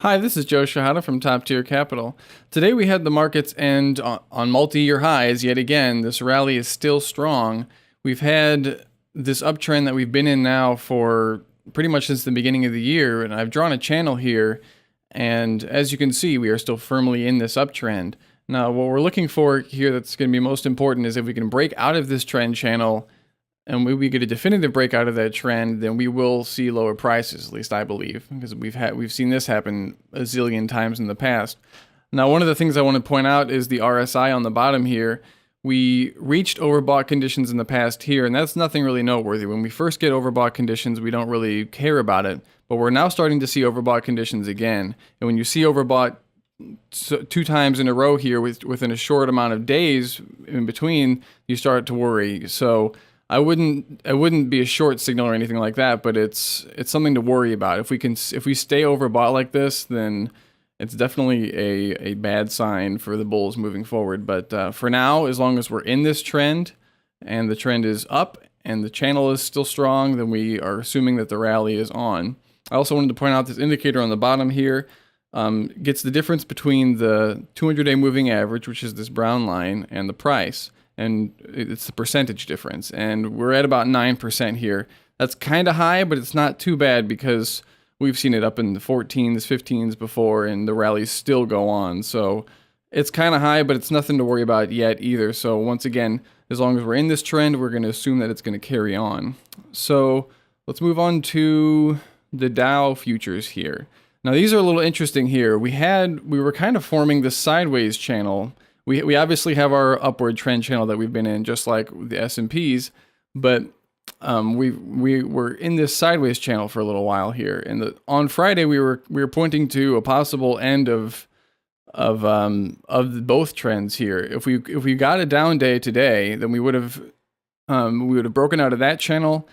Hi, this is Joe Shahada from Top Tier Capital. Today we had the markets end on multi-year highs yet again. This rally is still strong. We've had this uptrend that we've been in now for pretty much since the beginning of the year, and I've drawn a channel here, and as you can see, we are still firmly in this uptrend. Now, what we're looking for here that's going to be most important is if we can break out of this trend channel and we get a definitive breakout of that trend, then we will see lower prices, at least I believe, because we've seen this happen a zillion times in the past. Now, one of the things I want to point out is the RSI on the bottom here. We reached overbought conditions in the past here, and that's nothing really noteworthy. When we first get overbought conditions, we don't really care about it, but we're now starting to see overbought conditions again. And when you see overbought two times in a row here within a short amount of days in between, you start to worry. So I wouldn't be a short signal or anything like that, but it's something to worry about. If we stay overbought like this, then it's definitely a bad sign for the bulls moving forward. But for now, as long as we're in this trend and the trend is up and the channel is still strong, then we are assuming that the rally is on. I also wanted to point out this indicator on the bottom here gets the difference between the 200-day moving average, which is this brown line, and the price. And it's the percentage difference. And we're at about 9% here. That's kind of high, but it's not too bad because we've seen it up in the 14s, 15s before, and the rallies still go on. So it's kind of high, but it's nothing to worry about yet either. So once again, as long as we're in this trend, we're going to assume that it's going to carry on. So let's move on to the Dow Futures here. Now these are a little interesting here. We were kind of forming this sideways channel. We obviously have our upward trend channel that we've been in, just like the S&Ps, but we were in this sideways channel for a little while here. And on Friday we were pointing to a possible end of both trends here. If we got a down day today, then we would have broken out of that channel,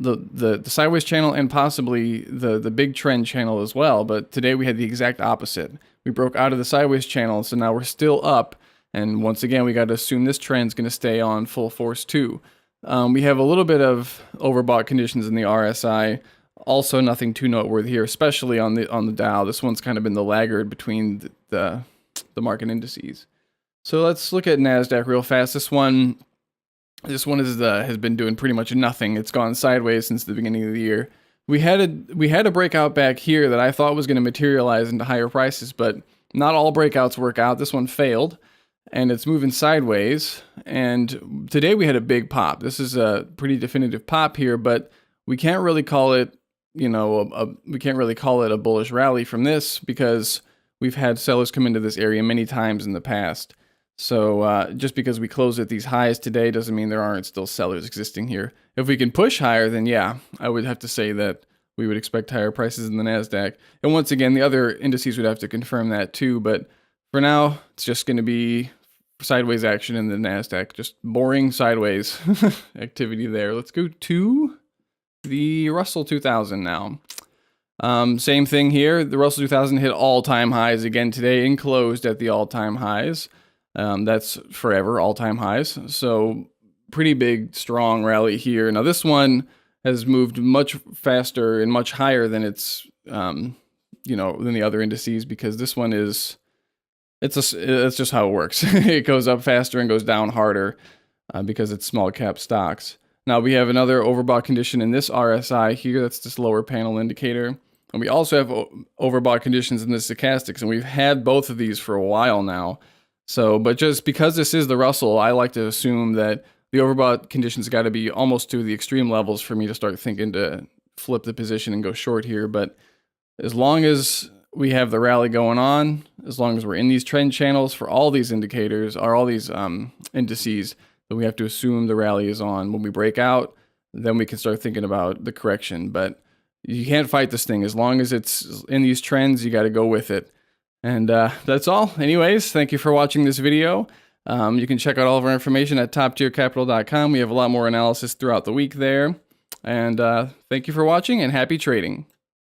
the sideways channel, and possibly the big trend channel as well. But today we had the exact opposite. We broke out of the sideways channel, so now we're still up. And once again, we got to assume this trend's going to stay on full force too. We have a little bit of overbought conditions in the RSI. Also, nothing too noteworthy here, especially on the Dow. This one's kind of been the laggard between the market indices. So let's look at Nasdaq real fast. This one has been doing pretty much nothing. It's gone sideways since the beginning of the year. We had a breakout back here that I thought was going to materialize into higher prices, but not all breakouts work out. This one failed, and it's moving sideways. And today we had a big pop. This is a pretty definitive pop here, but we can't really call it, a bullish rally from this because we've had sellers come into this area many times in the past. So just because we closed at these highs today doesn't mean there aren't still sellers existing here. If we can push higher, then yeah, I would have to say that we would expect higher prices in the Nasdaq. And once again, the other indices would have to confirm that too. But for now, it's just going to be sideways action in the Nasdaq. Just boring sideways activity there. Let's go to the Russell 2000 now. Same thing here. The Russell 2000 hit all-time highs again today and closed at the all-time highs. That's forever all-time highs. So pretty big, strong rally here. Now this one has moved much faster and much higher than its, than the other indices, because this one is, it's just how it works. It goes up faster and goes down harder because it's small cap stocks. Now we have another overbought condition in this RSI here. That's this lower panel indicator. And we also have overbought conditions in the stochastics, and we've had both of these for a while now. So, but just because this is the Russell, I like to assume that the overbought conditions got to be almost to the extreme levels for me to start thinking to flip the position and go short here. But as long as we have the rally going on, as long as we're in these trend channels for all these indicators, or all these indices, then we have to assume the rally is on. When we break out, then we can start thinking about the correction. But you can't fight this thing. As long as it's in these trends, you got to go with it. And that's all. Anyways, thank you for watching this video. You can check out all of our information at toptiercapital.com. We have a lot more analysis throughout the week there. And thank you for watching, and happy trading.